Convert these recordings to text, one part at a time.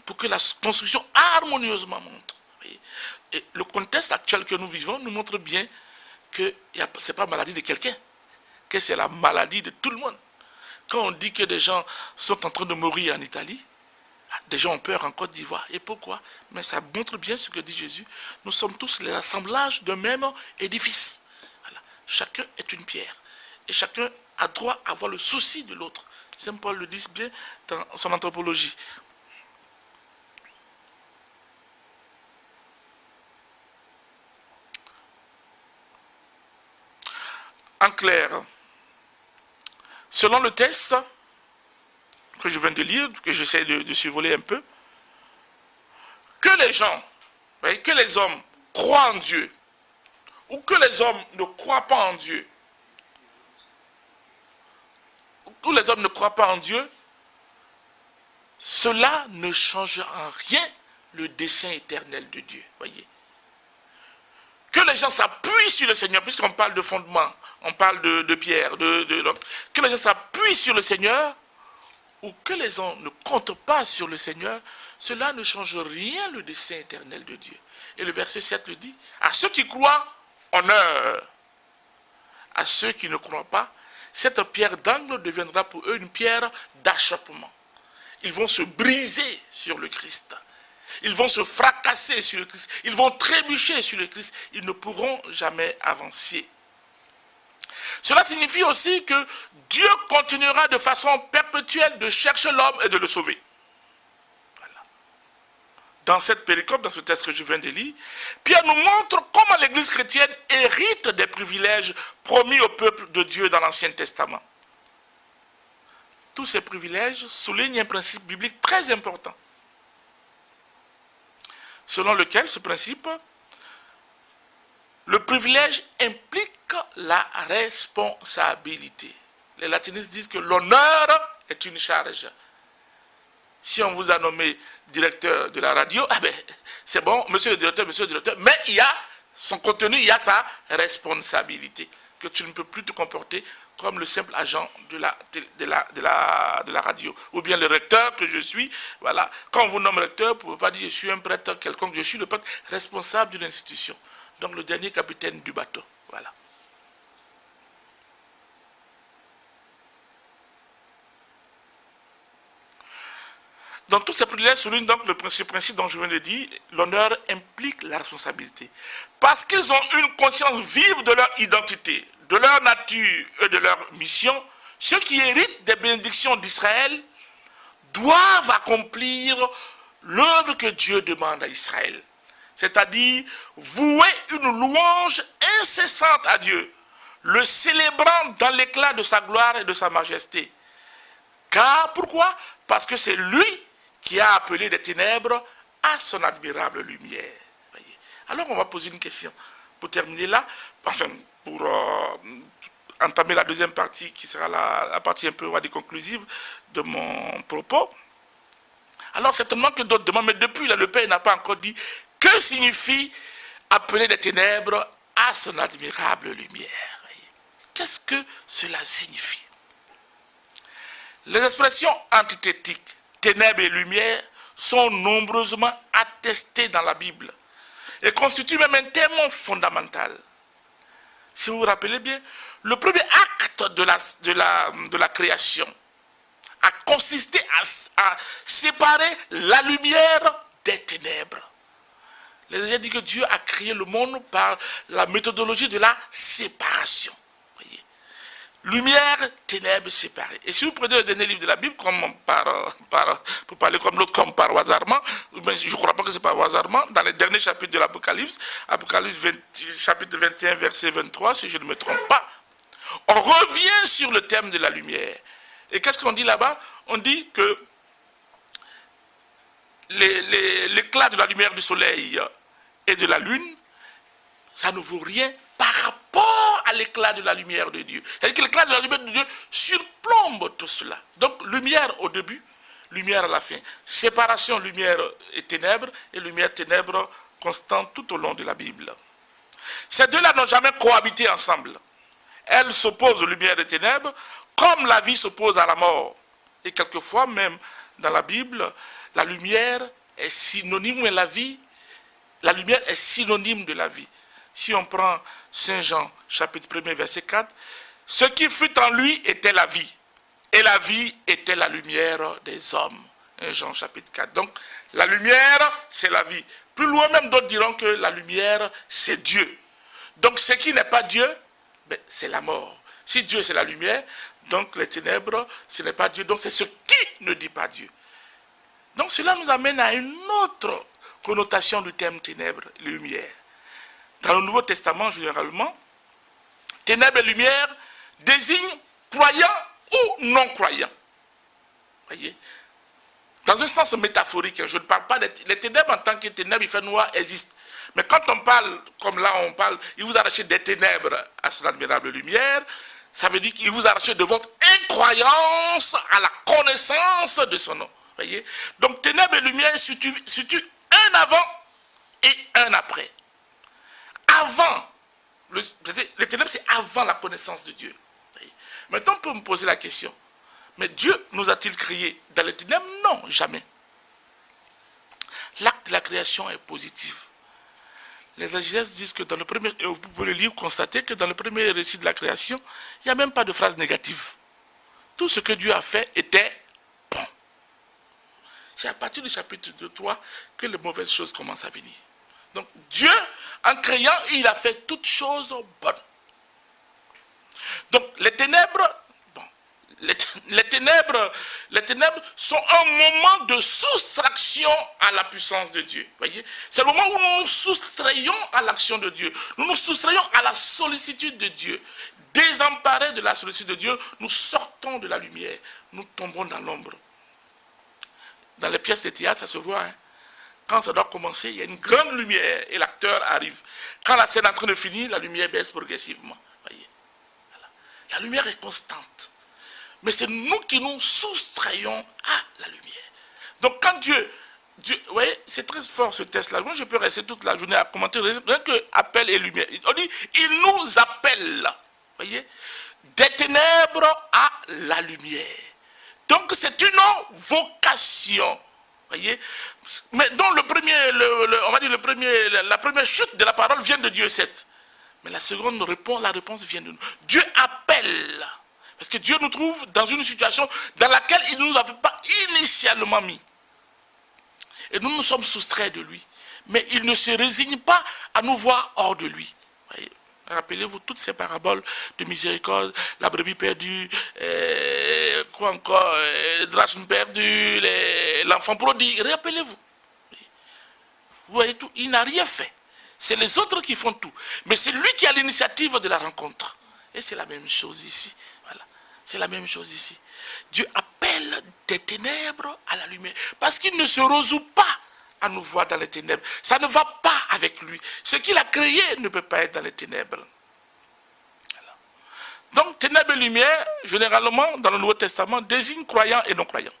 pour que la construction harmonieusement monte. Et le contexte actuel que nous vivons nous montre bien que ce n'est pas la maladie de quelqu'un, que c'est la maladie de tout le monde. Quand on dit que des gens sont en train de mourir en Italie, des gens ont peur en Côte d'Ivoire. Et pourquoi? Mais ça montre bien ce que dit Jésus. Nous sommes tous les assemblages d'un même édifice. Voilà. Chacun est une pierre. Et chacun a droit à avoir le souci de l'autre. Saint Paul le dit bien dans son anthropologie. En clair, selon le texte que je viens de lire, que j'essaie de survoler un peu, que les gens, que les hommes croient en Dieu, ou que les hommes ne croient pas en Dieu, ou que les hommes ne croient pas en Dieu, cela ne change en rien le dessein éternel de Dieu. Voyez. Que les gens s'appuient sur le Seigneur, puisqu'on parle de fondement, on parle de pierre, que les gens s'appuient sur le Seigneur, ou que les gens ne comptent pas sur le Seigneur, cela ne change rien le dessein éternel de Dieu. Et le verset 7 le dit, à ceux qui croient, honneur. À ceux qui ne croient pas, cette pierre d'angle deviendra pour eux une pierre d'achoppement. Ils vont se briser sur le Christ. Ils vont se fracasser sur le Christ. Ils vont trébucher sur le Christ. Ils ne pourront jamais avancer. Cela signifie aussi que Dieu continuera de façon perpétuelle de chercher l'homme et de le sauver. Voilà. Dans cette péricope, dans ce texte que je viens de lire, Pierre nous montre comment l'Église chrétienne hérite des privilèges promis au peuple de Dieu dans l'Ancien Testament. Tous ces privilèges soulignent un principe biblique très important, selon lequel ce principe, le privilège implique la responsabilité. Les latinistes disent que l'honneur est une charge. Si on vous a nommé directeur de la radio, c'est bon, monsieur le directeur, mais il y a son contenu, il y a sa responsabilité, que tu ne peux plus te comporter comme le simple agent de la radio. Ou bien le recteur que je suis, voilà. Quand on vous nomme recteur, vous ne pouvez pas dire je suis un prêtre quelconque, je suis le prêtre responsable de l'institution. Donc le dernier capitaine du bateau, voilà. Donc tous ces privilèges soulignent donc le principe dont je viens de dire, l'honneur implique la responsabilité. Parce qu'ils ont une conscience vive de leur identité, de leur nature et de leur mission, ceux qui héritent des bénédictions d'Israël doivent accomplir l'œuvre que Dieu demande à Israël. C'est-à-dire vouer une louange incessante à Dieu, le célébrant dans l'éclat de sa gloire et de sa majesté. Car, pourquoi? Parce que c'est lui qui a appelé des ténèbres à son admirable lumière. Voyez. Alors on va poser une question pour terminer là, enfin pour entamer la deuxième partie qui sera la partie un peu conclusive de mon propos. Alors certainement que d'autres demandent, mais depuis là le Père n'a pas encore dit que signifie appeler des ténèbres à son admirable lumière. Qu'est-ce que cela signifie? Les expressions antithétiques, ténèbres et lumière, sont nombreusement attestées dans la Bible et constituent même un thème fondamental. Si vous vous rappelez bien, le premier acte de la création a consisté à séparer la lumière des ténèbres. Les gens disent que Dieu a créé le monde par la méthodologie de la séparation. Voyez. Lumière, ténèbres séparées. Et si vous prenez le dernier livre de la Bible, comme pour parler comme l'autre, comme par hasardement, je ne crois pas que c'est par hasardement, dans les derniers chapitres de l'Apocalypse, chapitre 21, verset 23, si je ne me trompe pas, on revient sur le thème de la lumière. Et qu'est-ce qu'on dit là-bas? On dit que l'éclat de la lumière du soleil et de la lune, ça ne vaut rien par rapport à l'éclat de la lumière de Dieu. C'est-à-dire que l'éclat de la lumière de Dieu surplombe tout cela. Donc lumière au début, lumière à la fin. Séparation lumière et ténèbres, et lumière ténèbres constante tout au long de la Bible. Ces deux-là n'ont jamais cohabité ensemble. Elles s'opposent lumière et ténèbres, comme la vie s'oppose à la mort. Et quelquefois même dans la Bible, la lumière est synonyme de la vie. La lumière est synonyme de la vie. Si on prend Saint Jean, chapitre 1er, verset 4, ce qui fut en lui était la vie. Et la vie était la lumière des hommes. 1 Jean, chapitre 4. Donc, la lumière, c'est la vie. Plus loin même, d'autres diront que la lumière, c'est Dieu. Donc, ce qui n'est pas Dieu, ben, c'est la mort. Si Dieu, c'est la lumière, donc les ténèbres, ce n'est pas Dieu. Donc, c'est ce qui ne dit pas Dieu. Donc, cela nous amène à une autre connotation du terme ténèbres, lumière. Dans le Nouveau Testament, généralement, ténèbres et lumière désignent croyants ou non-croyants. Voyez? Dans un sens métaphorique, je ne parle pas des ténèbres en tant que ténèbres, il fait noir, existent. Mais quand on parle, comme là on parle, il vous arrache des ténèbres à son admirable lumière, ça veut dire qu'il vous arrache de votre incroyance à la connaissance de son nom. Voyez? Donc ténèbres et lumière situent un avant et un après. Avant, les ténèbres c'est avant la connaissance de Dieu. Voyez? Maintenant on peut me poser la question, mais Dieu nous a-t-il créés dans les ténèbres? Non, jamais. L'acte de la création est positif. Les exégètes disent que dans le premier, vous pouvez le lire, constater que dans le premier récit de la création, il n'y a même pas de phrase négative. Tout ce que Dieu a fait était bon. C'est à partir du chapitre 2-3 que les mauvaises choses commencent à venir. Donc Dieu, en créant, il a fait toutes choses bonnes. Donc les ténèbres, les ténèbres sont un moment de soustraction à la puissance de Dieu. Voyez, c'est le moment où nous nous soustrayons à l'action de Dieu. Nous nous soustrayons à la sollicitude de Dieu. Désemparés de la sollicitude de Dieu, nous sortons de la lumière. Nous tombons dans l'ombre. Dans les pièces de théâtre, ça se voit. Hein? Quand ça doit commencer, il y a une grande lumière et l'acteur arrive. Quand la scène est en train de finir, la lumière baisse progressivement. Voyez, voilà. La lumière est constante. Mais c'est nous qui nous soustrayons à la lumière. Donc quand Dieu vous voyez, c'est très fort ce texte-là. Moi, je peux rester toute la journée à commenter. Rien que appel et lumière. On dit, il nous appelle, vous voyez, des ténèbres à la lumière. Donc c'est une vocation. Voyez, mais donc la première chute de la parole vient de Dieu, certes. Mais la seconde la réponse vient de nous. Dieu appelle. Parce que Dieu nous trouve dans une situation dans laquelle il ne nous avait pas initialement mis. Et nous nous sommes soustraits de lui. Mais il ne se résigne pas à nous voir hors de lui. Voyez, rappelez-vous toutes ces paraboles de miséricorde, la brebis perdue, quoi encore, drachme perdu, l'enfant prodigue. Rappelez-vous. Vous voyez tout, il n'a rien fait. C'est les autres qui font tout. Mais c'est lui qui a l'initiative de la rencontre. Et c'est la même chose ici. Voilà. C'est la même chose ici. Dieu appelle des ténèbres à la lumière. Parce qu'il ne se résout pas à nous voir dans les ténèbres. Ça ne va pas avec lui. Ce qu'il a créé ne peut pas être dans les ténèbres. Voilà. Donc, ténèbres et lumière, généralement, dans le Nouveau Testament, désignent croyants et non-croyants.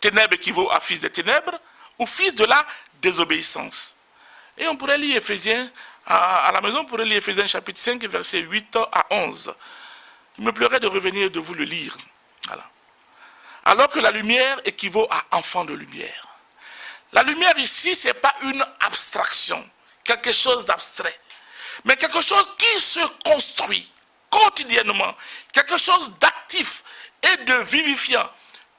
Ténèbres équivaut à fils des ténèbres ou fils de la désobéissance. Et on pourrait lire Éphésiens, à la maison, on pourrait lire Éphésiens chapitre 5, versets 8 à 11. Il me plairait de revenir et de vous le lire. Voilà. Alors que la lumière équivaut à enfant de lumière. La lumière ici, ce n'est pas une abstraction, quelque chose d'abstrait, mais quelque chose qui se construit quotidiennement, quelque chose d'actif et de vivifiant,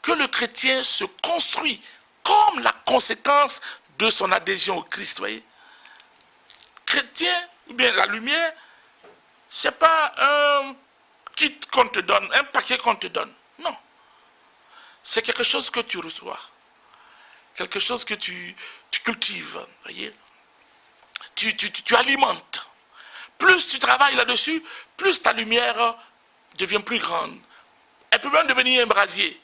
que le chrétien se construit comme la conséquence de son adhésion au Christ. Voyez, chrétien, ou bien la lumière, ce n'est pas un kit qu'on te donne, un paquet qu'on te donne. Non. C'est quelque chose que tu reçois. Quelque chose que tu cultives. Voyez. Tu alimentes. Plus tu travailles là-dessus, plus ta lumière devient plus grande. Elle peut même devenir un brasier.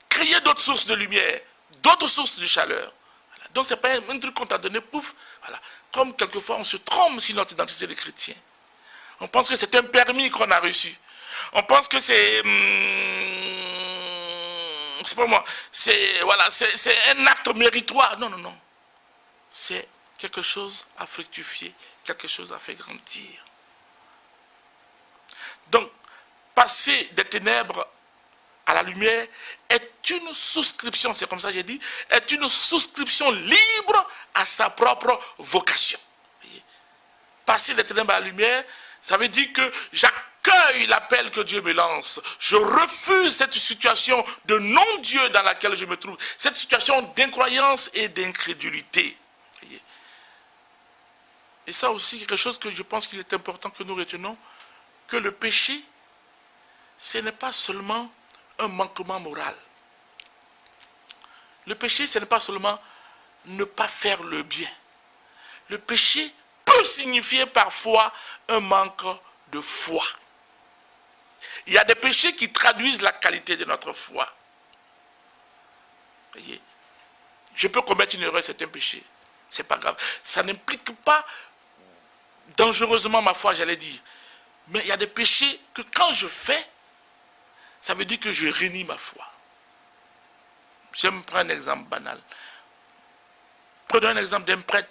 Créer d'autres sources de lumière, d'autres sources de chaleur. Voilà. Donc ce n'est pas un truc qu'on t'a donné, pouf. Voilà. Comme quelquefois on se trompe sur notre identité de chrétien. On pense que c'est un permis qu'on a reçu. On pense que c'est pas moi. C'est un acte méritoire. Non, non, non. C'est quelque chose à fructifier, quelque chose à faire grandir. Donc, passer des ténèbres à la lumière est une souscription, c'est comme ça que j'ai dit, est une souscription libre à sa propre vocation. Voyez? Passer des ténèbres à la lumière, ça veut dire que j'accueille l'appel que Dieu me lance. Je refuse cette situation de non-Dieu dans laquelle je me trouve, cette situation d'incroyance et d'incrédulité. Voyez? Et ça aussi, quelque chose que je pense qu'il est important que nous retenons, que le péché, ce n'est pas seulement un manquement moral. Le péché, ce n'est pas seulement ne pas faire le bien. Le péché peut signifier parfois un manque de foi. Il y a des péchés qui traduisent la qualité de notre foi. Voyez, je peux commettre une erreur, c'est un péché. C'est pas grave. Ça n'implique pas dangereusement ma foi, j'allais dire. Mais il y a des péchés que quand je fais, ça veut dire que je rénie ma foi. Je me prends un exemple banal. Prenons un exemple d'un prêtre,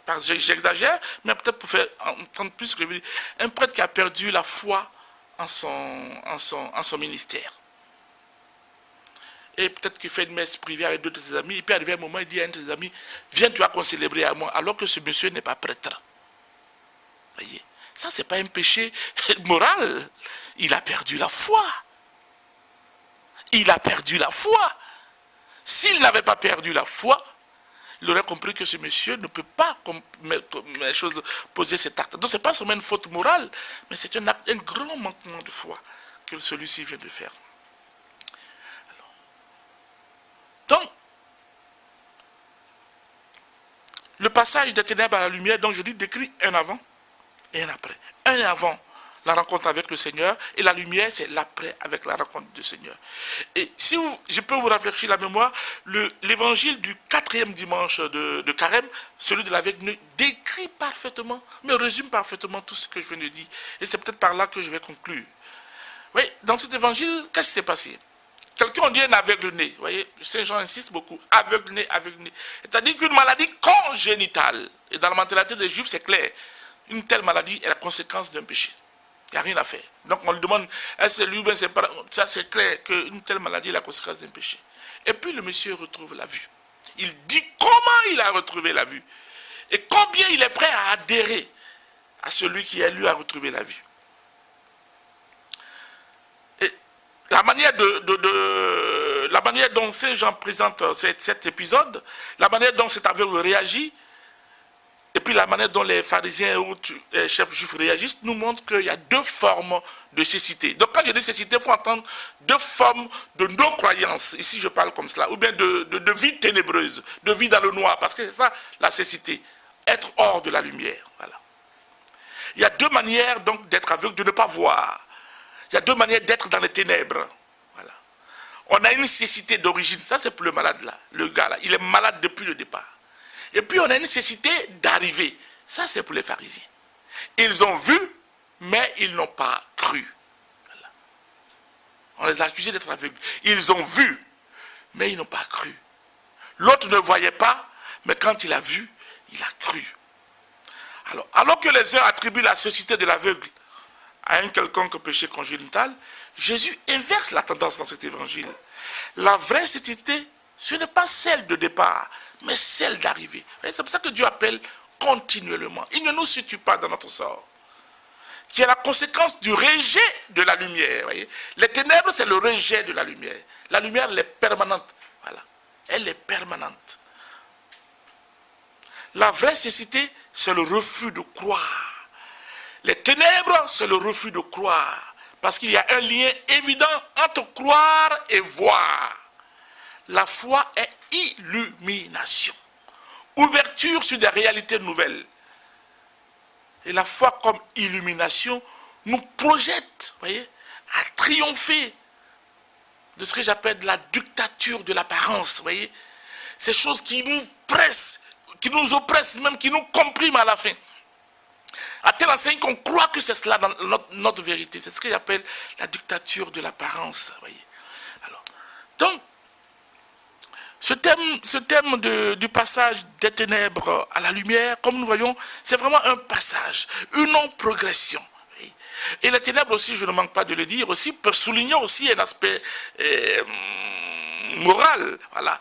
parce que j'exagère, mais peut-être pour faire entendre plus ce que je veux dire. Un prêtre qui a perdu la foi en son ministère. Et peut-être qu'il fait une messe privée avec d'autres de ses amis, et puis arrivé un moment, il dit à un de ses amis, viens, tu vas concélébrer à moi, alors que ce monsieur n'est pas prêtre. Voyez, ça, ce n'est pas un péché moral. Il a perdu la foi. Il a perdu la foi. S'il n'avait pas perdu la foi, il aurait compris que ce monsieur ne peut pas poser cet acte. Donc ce n'est pas seulement une faute morale, mais c'est un grand manquement de foi que celui-ci vient de faire. Donc, le passage des ténèbres à la lumière, donc je dis, décrit un avant et un après. Un avant la rencontre avec le Seigneur, et la lumière, c'est l'après avec la rencontre du Seigneur. Et si je peux vous rafraîchir la mémoire, l'évangile du 4e dimanche de Carême, celui de l'aveugle, décrit parfaitement, mais résume parfaitement tout ce que je viens de dire. Et c'est peut-être par là que je vais conclure. Oui, dans cet évangile, qu'est-ce qui s'est passé? Quelqu'un on dit un aveugle-né, vous voyez, Saint Jean insiste beaucoup, aveugle-né, aveugle-né. C'est-à-dire qu'une maladie congénitale, et dans la mentalité des Juifs, c'est clair, une telle maladie est la conséquence d'un péché. Il n'y a rien à faire. Donc on lui demande, est-ce que lui ou bien c'est pas... Ça c'est clair qu'une telle maladie est la conséquence d'un péché. Et puis le monsieur retrouve la vue. Il dit comment il a retrouvé la vue. Et combien il est prêt à adhérer à celui qui lui a retrouvé la vue. Et la manière dont Saint Jean présente cet épisode, la manière dont cet aveugle réagit, et puis la manière dont les pharisiens et autres chefs juifs réagissent, nous montre qu'il y a deux formes de cécité. Donc quand je dis cécité, il faut entendre deux formes de non-croyance. Ici je parle comme cela. Ou bien de vie ténébreuse, de vie dans le noir. Parce que c'est ça la cécité. Être hors de la lumière. Voilà. Il y a deux manières donc d'être aveugle, de ne pas voir. Il y a deux manières d'être dans les ténèbres. Voilà. On a une cécité d'origine. Ça c'est pour le malade là. Le gars là. Il est malade depuis le départ. Et puis on a une nécessité d'arriver. Ça c'est pour les pharisiens. Ils ont vu, mais ils n'ont pas cru. Voilà. On les a accusés d'être aveugles. Ils ont vu, mais ils n'ont pas cru. L'autre ne voyait pas, mais quand il a vu, il a cru. Alors que les uns attribuent la cécité de l'aveugle à un quelconque péché congénital, Jésus inverse la tendance dans cet évangile. La vraie cécité, ce n'est pas celle de départ, mais celle d'arrivée. C'est pour ça que Dieu appelle continuellement. Il ne nous situe pas dans notre sort. Qui est la conséquence du rejet de la lumière. Voyez. Les ténèbres, c'est le rejet de la lumière. La lumière, elle est permanente. Voilà. Elle est permanente. La vraie cécité, c'est le refus de croire. Les ténèbres, c'est le refus de croire. Parce qu'il y a un lien évident entre croire et voir. La foi est illumination. Ouverture sur des réalités nouvelles. Et la foi comme illumination nous projette, voyez, à triompher de ce que j'appelle la dictature de l'apparence, voyez. Ces choses qui nous pressent, qui nous oppressent, même qui nous compriment à la fin. À tel enseigne qu'on croit que c'est cela dans notre vérité. C'est ce que j'appelle la dictature de l'apparence, voyez. Alors, donc, ce thème du passage des ténèbres à la lumière, comme nous voyons, c'est vraiment un passage, une non-progression. Et les ténèbres aussi, je ne manque pas de le dire, aussi peuvent souligner aussi un aspect moral. Voilà.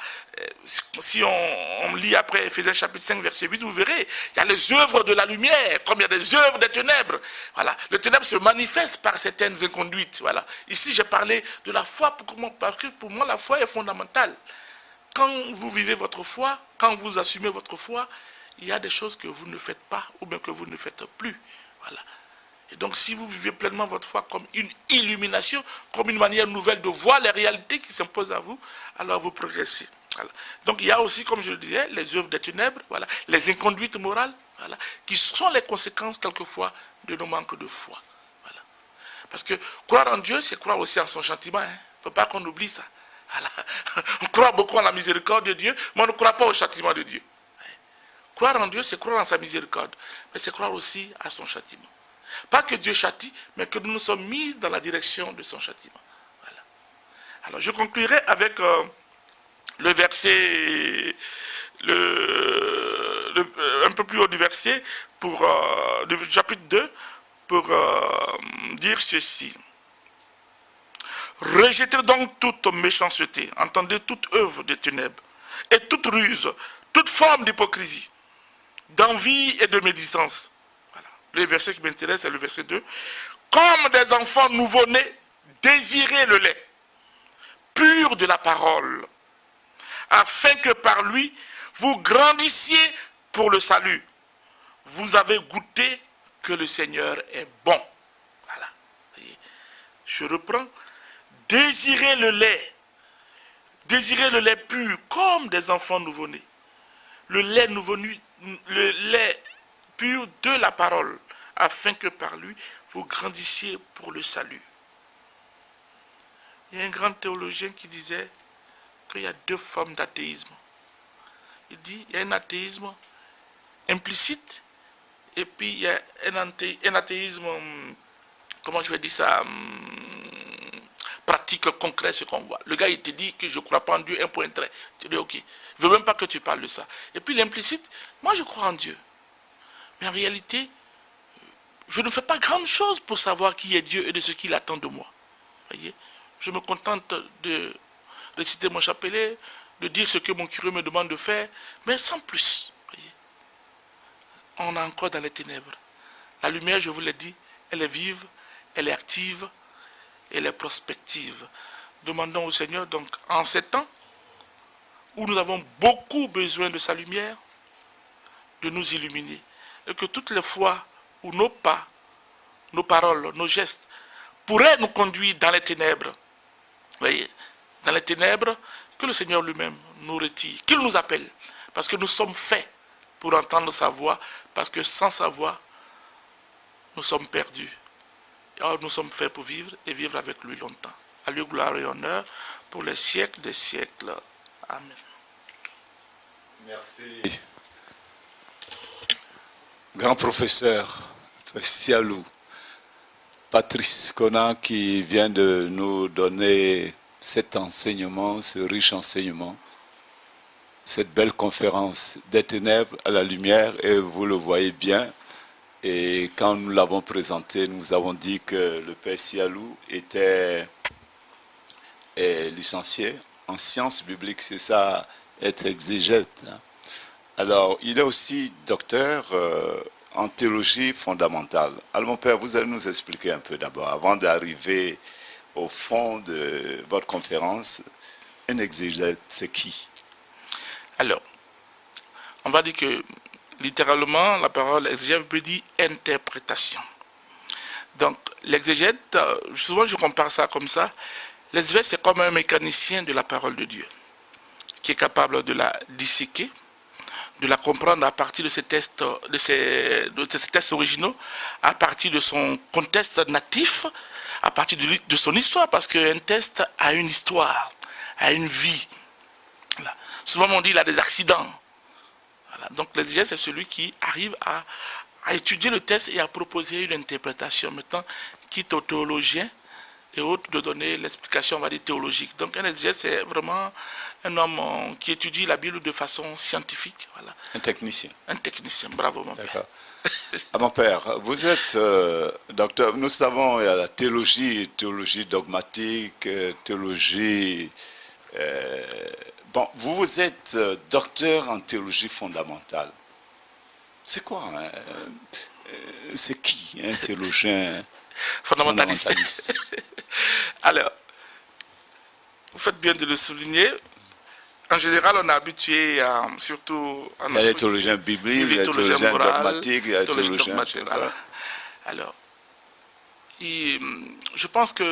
Si on lit après Ephésiens chapitre 5, verset 8, vous verrez, il y a les œuvres de la lumière, comme il y a des œuvres des ténèbres. Voilà. Les ténèbres se manifestent par certaines inconduites. Voilà. Ici, j'ai parlé de la foi, parce que pour moi, la foi est fondamentale. Quand vous vivez votre foi, quand vous assumez votre foi, il y a des choses que vous ne faites pas ou bien que vous ne faites plus. Voilà. Et donc, si vous vivez pleinement votre foi comme une illumination, comme une manière nouvelle de voir les réalités qui s'imposent à vous, alors vous progressez. Voilà. Donc, il y a aussi, comme je le disais, les œuvres des ténèbres, voilà, les inconduites morales, voilà, qui sont les conséquences, quelquefois, de nos manques de foi. Voilà. Parce que croire en Dieu, c'est croire aussi en son châtiment. Il ne faut pas qu'on oublie ça. Voilà. On croit beaucoup en la miséricorde de Dieu, mais on ne croit pas au châtiment de Dieu. Croire en Dieu, c'est croire en sa miséricorde, mais c'est croire aussi à son châtiment. Pas que Dieu châtie, mais que nous nous sommes mis dans la direction de son châtiment. Voilà. Alors je conclurai avec le verset, un peu plus haut du verset, du chapitre 2, pour dire ceci. Rejetez donc toute méchanceté, entendez toute œuvre des ténèbres, et toute ruse, toute forme d'hypocrisie, d'envie et de médisance. Voilà. Le verset qui m'intéresse, c'est le verset 2. Comme des enfants nouveau-nés, désirez le lait, pur de la parole, afin que par lui, vous grandissiez pour le salut. Vous avez goûté que le Seigneur est bon. Voilà. Je reprends. Désirez le lait pur, comme des enfants nouveau-nés. Le lait pur de la parole, afin que par lui, vous grandissiez pour le salut. Il y a un grand théologien qui disait qu'il y a deux formes d'athéisme. Il dit qu'il y a un athéisme implicite, et puis il y a un athéisme, comment je vais dire ça, pratique, concret, ce qu'on voit. Le gars, il te dit que je ne crois pas en Dieu, un point trait. Tu dis, ok, je ne veux même pas que tu parles de ça. Et puis l'implicite, moi je crois en Dieu. Mais en réalité, je ne fais pas grande chose pour savoir qui est Dieu et de ce qu'il attend de moi. Voyez, je me contente de réciter mon chapelet, de dire ce que mon curé me demande de faire, mais sans plus. Voyez. On est encore dans les ténèbres. La lumière, je vous l'ai dit, elle est vive, elle est active, et les prospectives. Demandons au Seigneur, donc, en ces temps où nous avons beaucoup besoin de sa lumière, de nous illuminer. Et que toutes les fois où nos pas, nos paroles, nos gestes pourraient nous conduire dans les ténèbres, voyez, dans les ténèbres, que le Seigneur lui-même nous retire, qu'il nous appelle, parce que nous sommes faits pour entendre sa voix, parce que sans sa voix, nous sommes perdus. Alors nous sommes faits pour vivre et vivre avec lui longtemps. À lui gloire et honneur pour les siècles des siècles. Amen. Merci. Grand professeur Sialou, Patrice Conan, qui vient de nous donner cet enseignement, ce riche enseignement, cette belle conférence des ténèbres à la lumière, et vous le voyez bien. Et quand nous l'avons présenté, nous avons dit que le père Sialou était licencié en sciences bibliques, c'est ça, être exégète. Alors, il est aussi docteur en théologie fondamentale. Alors, mon père, vous allez nous expliquer un peu d'abord, avant d'arriver au fond de votre conférence, un exégète, c'est qui? Alors, on va dire que littéralement, la parole exégète veut dire interprétation. Donc, l'exégète, souvent je compare ça comme ça, l'exégète c'est comme un mécanicien de la parole de Dieu, qui est capable de la disséquer, de la comprendre à partir de ces textes, de ces textes originaux, à partir de son contexte natif, à partir de son histoire, parce qu'un texte a une histoire, a une vie. Voilà. Souvent on dit qu'il a des accidents. Voilà. Donc l'exégète, c'est celui qui arrive à étudier le texte et à proposer une interprétation. Maintenant, quitte au théologien et autres, de donner l'explication, on va dire, théologique. Donc un exégète, c'est vraiment un homme qui étudie la Bible de façon scientifique. Voilà. Un technicien. Un technicien, bravo mon père. Ah, mon père, vous êtes docteur. Nous savons, il y a la théologie, théologie dogmatique, théologie... bon, vous êtes docteur en théologie fondamentale. C'est quoi c'est qui un théologien fondamentaliste? Alors, vous faites bien de le souligner. En général, on est habitué, surtout... Il y a les théologiens bibliques, il y a les théologiens dogmatiques, il y a les théologiens... Alors, je pense que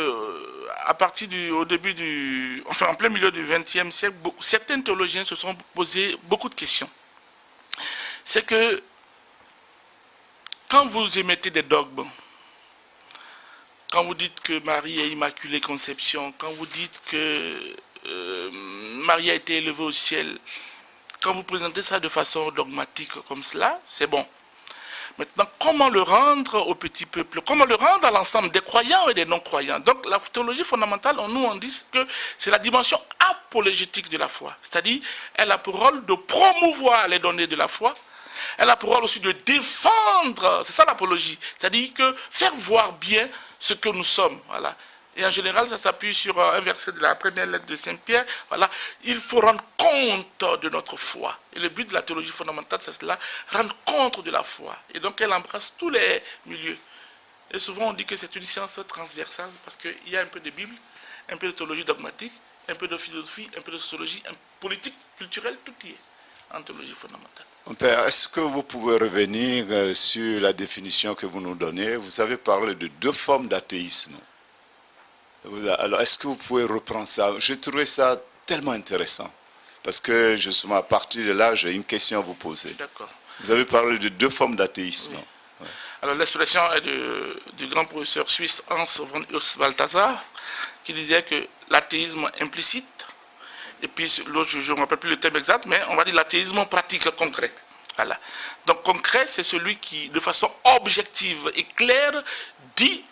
à partir en plein milieu du XXe siècle, certains théologiens se sont posés beaucoup de questions. C'est que quand vous émettez des dogmes, quand vous dites que Marie est Immaculée Conception, quand vous dites que Marie a été élevée au ciel, quand vous présentez ça de façon dogmatique comme cela, c'est bon. Maintenant, comment le rendre au petit peuple? Comment le rendre à l'ensemble des croyants et des non-croyants? Donc, la théologie fondamentale, on dit que c'est la dimension apologétique de la foi. C'est-à-dire, elle a pour rôle de promouvoir les données de la foi. Elle a pour rôle aussi de défendre, c'est ça l'apologie. C'est-à-dire que faire voir bien ce que nous sommes. Voilà. Et en général, ça s'appuie sur un verset de la première lettre de Saint-Pierre. Voilà. Il faut rendre compte de notre foi. Et le but de la théologie fondamentale, c'est cela, rendre compte de la foi. Et donc, elle embrasse tous les milieux. Et souvent, on dit que c'est une science transversale, parce qu'il y a un peu de Bible, un peu de théologie dogmatique, un peu de philosophie, un peu de sociologie, un politique, culturelle, tout y est en théologie fondamentale. Mon père, est-ce que vous pouvez revenir sur la définition que vous nous donnez? Vous avez parlé de deux formes d'athéisme. Alors, est-ce que vous pouvez reprendre ça? J'ai trouvé ça tellement intéressant. Parce que, justement, à partir de là, j'ai une question à vous poser. D'accord. Vous avez parlé de deux formes d'athéisme. Oui. Ouais. Alors, l'expression est du grand professeur suisse Hans von Urs Balthasar, qui disait que l'athéisme implicite, et puis l'autre, je ne me rappelle plus le terme exact, mais on va dire l'athéisme pratique concret. Voilà. Donc, concret, c'est celui qui, de façon objective et claire, dit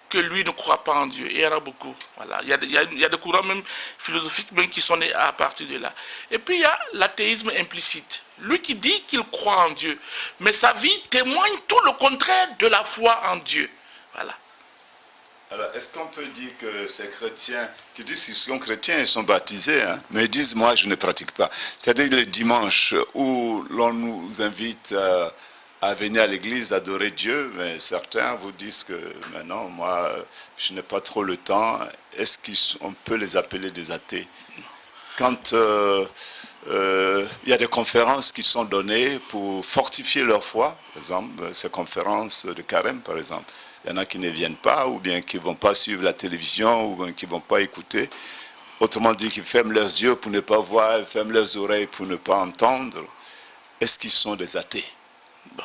que lui ne croit pas en Dieu. Et il y en a beaucoup. Voilà. Il y a des courants même philosophiques même qui sont nés à partir de là. Et puis il y a l'athéisme implicite. Lui qui dit qu'il croit en Dieu, mais sa vie témoigne tout le contraire de la foi en Dieu. Voilà. Alors, est-ce qu'on peut dire que ces chrétiens qui disent qu'ils sont chrétiens, ils sont baptisés, hein, mais ils disent, moi, je ne pratique pas. C'est-à-dire les dimanches où l'on nous invite à venir à l'église adorer Dieu, mais certains vous disent que maintenant, moi, je n'ai pas trop le temps. Est-ce qu'on peut les appeler des athées? Quand il y a des conférences qui sont données pour fortifier leur foi, par exemple, ces conférences de carême, par exemple, il y en a qui ne viennent pas, ou bien qui ne vont pas suivre la télévision, ou bien qui ne vont pas écouter. Autrement dit, qui ferment leurs yeux pour ne pas voir, ferment leurs oreilles pour ne pas entendre. Est-ce qu'ils sont des athées? Bon.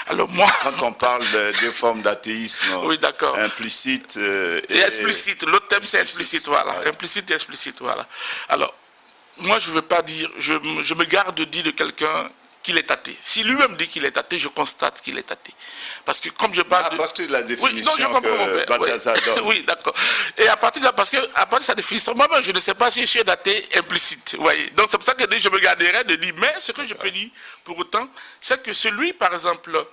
Alors moi... Quand on parle de formes d'athéisme, oui, implicite et explicite, l'autre thème c'est explicite, voilà. Ouais. Implicite et explicite, voilà. Alors, moi je ne veux pas dire, je me garde de dire de quelqu'un qu'il est athée. Si lui-même dit qu'il est athée, je constate qu'il est athée. Parce que comme je parle... À partir de la définition que Balthasar donne. Oui, d'accord. Et à partir de là, parce que à partir de sa définition, moi-même, je ne sais pas si je suis un athée implicite. Vous voyez. Donc c'est pour ça que je me garderai de dire, mais ce que je peux dire pour autant, c'est que celui, par exemple,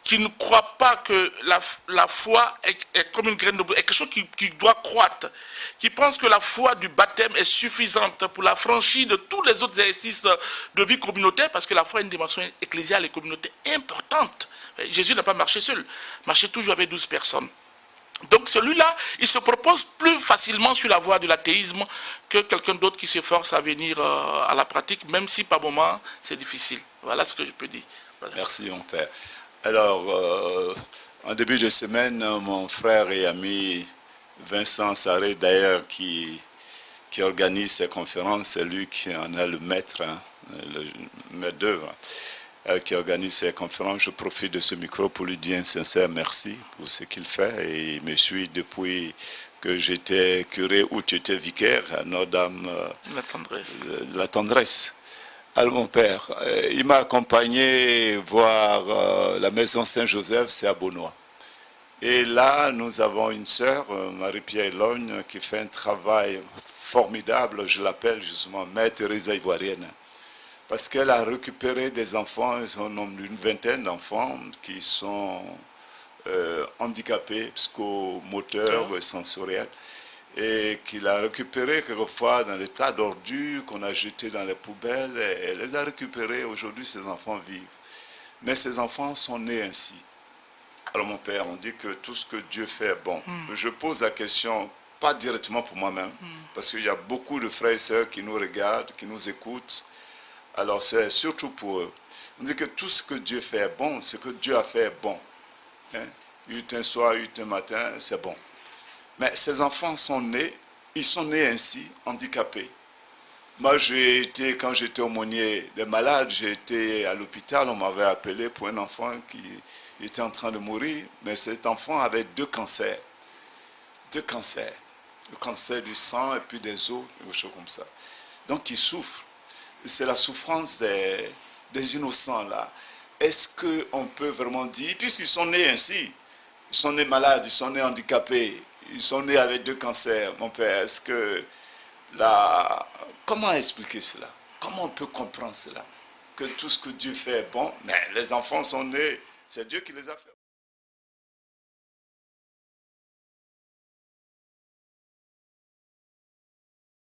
qui ne croit pas que la foi est comme une graine de blé, est quelque chose qui doit croître, qui pense que la foi du baptême est suffisante pour la franchir de tous les autres exercices de vie communautaire, parce que la foi a une dimension ecclésiale et communautaire importante. Jésus n'a pas marché seul, marchait toujours avec 12 personnes. Donc celui-là, il se propose plus facilement sur la voie de l'athéisme que quelqu'un d'autre qui s'efforce à venir à la pratique, même si par moment c'est difficile. Voilà ce que je peux dire. Voilà. Merci mon père. Alors, en début de semaine, mon frère et ami Vincent Sarré, d'ailleurs, qui organise ces conférences, c'est lui qui en est le maître, hein, le maître d'œuvre, qui organise ces conférences. Je profite de ce micro pour lui dire un sincère merci pour ce qu'il fait. Et il me suit depuis que j'étais curé ou tu étais vicaire à Notre-Dame de la Tendresse. Alors mon père, il m'a accompagné voir la maison Saint-Joseph, c'est à Beaunois. Et là, nous avons une sœur, Marie-Pierre Logne, qui fait un travail formidable, je l'appelle justement Mère Teresa Ivoirienne, parce qu'elle a récupéré des enfants, un nombre d'une vingtaine d'enfants qui sont handicapés, psychomoteurs, sensoriels, et qu'il a récupéré quelquefois dans des tas d'ordures qu'on a jetés dans les poubelles, et elle les a récupérés. Aujourd'hui, ces enfants vivent. Mais ces enfants sont nés ainsi. Alors mon père, on dit que tout ce que Dieu fait est bon. Je pose la question, pas directement pour moi-même, parce qu'il y a beaucoup de frères et sœurs qui nous regardent, qui nous écoutent. Alors c'est surtout pour eux. On dit que tout ce que Dieu fait est bon, ce que Dieu a fait est bon. Hein? Un soir, un matin, c'est bon. Mais ces enfants sont nés, ils sont nés ainsi, handicapés. Moi, quand j'étais aumônier des malades, j'ai été à l'hôpital, on m'avait appelé pour un enfant qui était en train de mourir, mais cet enfant avait deux cancers. Deux cancers. Le cancer du sang et puis des os, des choses comme ça. Donc, il souffre. C'est la souffrance des innocents, là. Est-ce qu'on peut vraiment dire, puisqu'ils sont nés ainsi, ils sont nés malades, ils sont nés handicapés, ils sont nés avec deux cancers, mon père, est-ce que comment expliquer cela? Comment on peut comprendre cela? Que tout ce que Dieu fait est bon, mais les enfants sont nés, c'est Dieu qui les a fait.